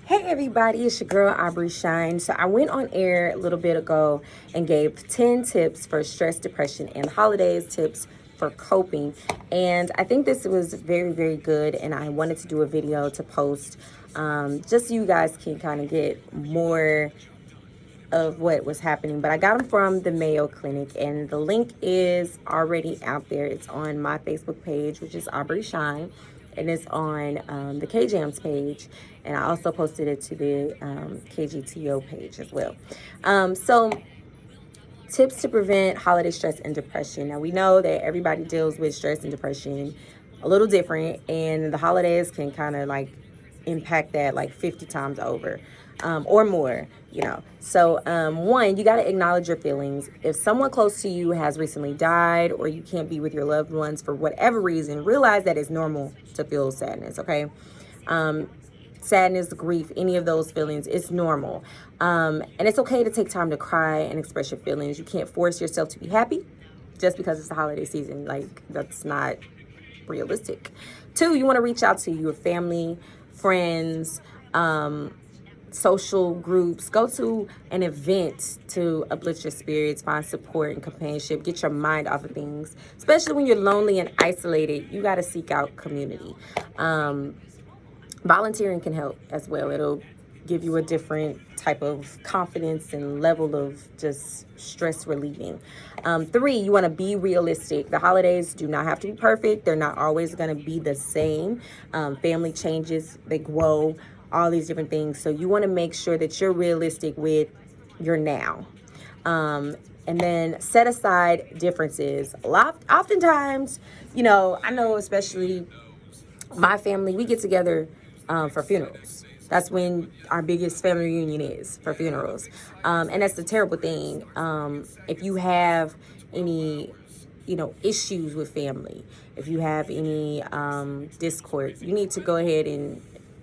Hey everybody, it's your girl Aubrey Shine. So I went on air a little bit ago and gave 10 tips for stress, depression, and holidays, tips for coping. And I think this was very, very good. And I wanted to do a video to post just so you guys can kind of get more of what was happening. But I got them from the Mayo Clinic, and the link is already out there. It's on my Facebook page, which is Aubrey Shine, and it's on the KJAMS page, and I also posted it to the KGTO page as well. So tips to prevent holiday stress and depression. Now we know that everybody deals with stress and depression a little different, and the holidays can kind of like impact that like 50 times over or more, you know. So one, you got to acknowledge your feelings. If someone close to you has recently died, or you can't be with your loved ones for whatever reason, realize that it's normal to feel sadness, okay? Sadness, grief, any of those feelings, it's normal. And it's okay to take time to cry and express your feelings. You can't force yourself to be happy just because it's the holiday season. Like, that's not realistic. Two, you want to reach out to your family, friends, social groups. Go to an event to uplift your spirits, find support and companionship, get your mind off of things. Especially when you're lonely and isolated, you got to seek out community. Volunteering can help as well. It'll give you a different type of confidence and level of just stress relieving. Three, you want to be realistic. The holidays do not have to be perfect. They're not always going to be the same. Family changes, they grow, all these different things. So you want to make sure that you're realistic with your now. And then set aside differences. Oftentimes, you know, I know especially my family, we get together for funerals. That's when our biggest family reunion is, for funerals. And that's the terrible thing. If you have any, you know, issues with family, if you have any discord, you need to go ahead and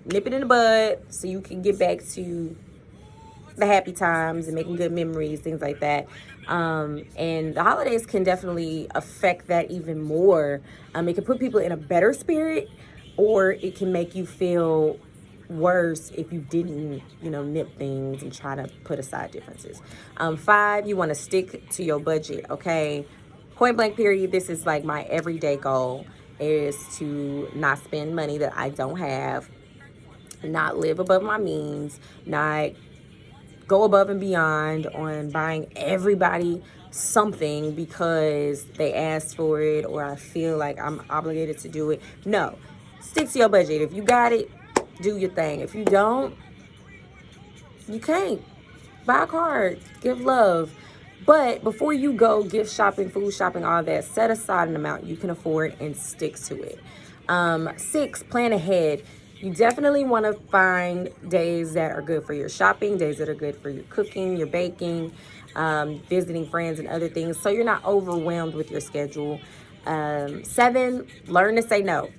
nip it in the bud so you can get back to the happy times and making good memories, things like that. And the holidays can definitely affect that even more. It can put people in a better spirit, or it can make you feel worse if you didn't, you know, nip things and try to put aside differences. Five, you want to stick to your budget, okay? Point blank period, this is like my everyday goal, is to not spend money that I don't have, not live above my means, not go above and beyond on buying everybody something because they asked for it or I feel like I'm obligated to do it. No, stick to your budget. If you got it, do your thing. If you don't, you can't. Buy a card, give love. But before you go gift shopping, food shopping, all that, set aside an amount you can afford and stick to it. Six, plan ahead. You definitely want to find days that are good for your shopping, days that are good for your cooking, your baking, visiting friends and other things, so you're not overwhelmed with your schedule. Seven, learn to say no.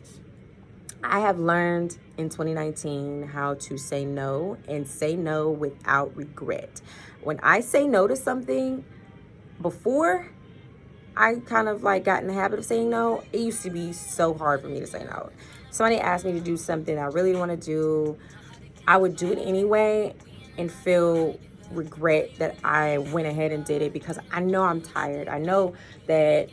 I have learned in 2019 how to say no, and say no without regret. When I say no to something, before I kind of like got in the habit of saying no, it used to be so hard for me to say no. Somebody asked me to do something I really want to do, I would do it anyway and feel regret that I went ahead and did it because I know I'm tired. I know that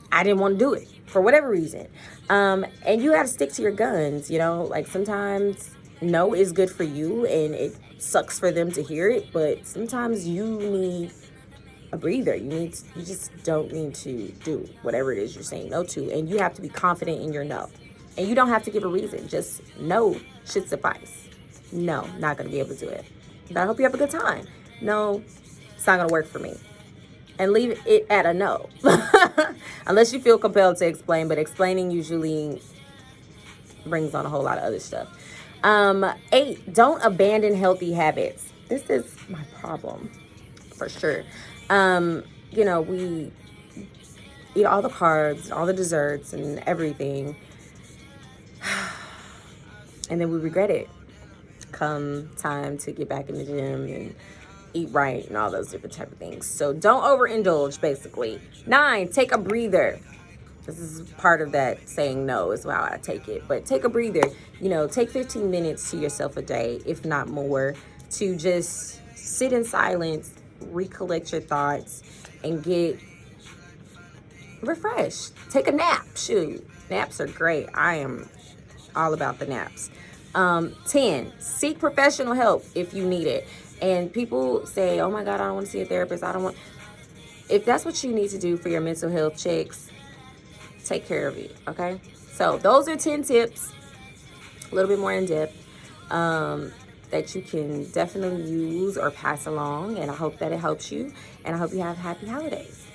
I didn't want to do it for whatever reason. And you got to stick to your guns, you know, like sometimes no is good for you and it sucks for them to hear it, but sometimes you need a breather. You just don't need to do whatever it is you're saying no to, and you have to be confident in your no. And you don't have to give a reason. Just no should suffice. No, not going to be able to do it. But I hope you have a good time. No, it's not going to work for me. And leave it at a no. Unless you feel compelled to explain, but explaining usually brings on a whole lot of other stuff. 8, don't abandon healthy habits. This is my problem, for sure. You know, we eat all the carbs, all the desserts and everything. And then we regret it come time to get back in the gym and eat right and all those different type of things. So don't overindulge, basically. 9, take a breather. This is part of that saying no is how I take it. But take a breather. You know, take 15 minutes to yourself a day, if not more, to just sit in silence, recollect your thoughts, and get refreshed. Take a nap. Shoot, naps are great. I am all about the naps. 10, seek professional help if you need it. And people say, oh my God, I don't want to see a therapist. I don't want. If that's what you need to do for your mental health checks, take care of it, okay? So those are 10 tips, a little bit more in depth, that you can definitely use or pass along. And I hope that it helps you. And I hope you have happy holidays.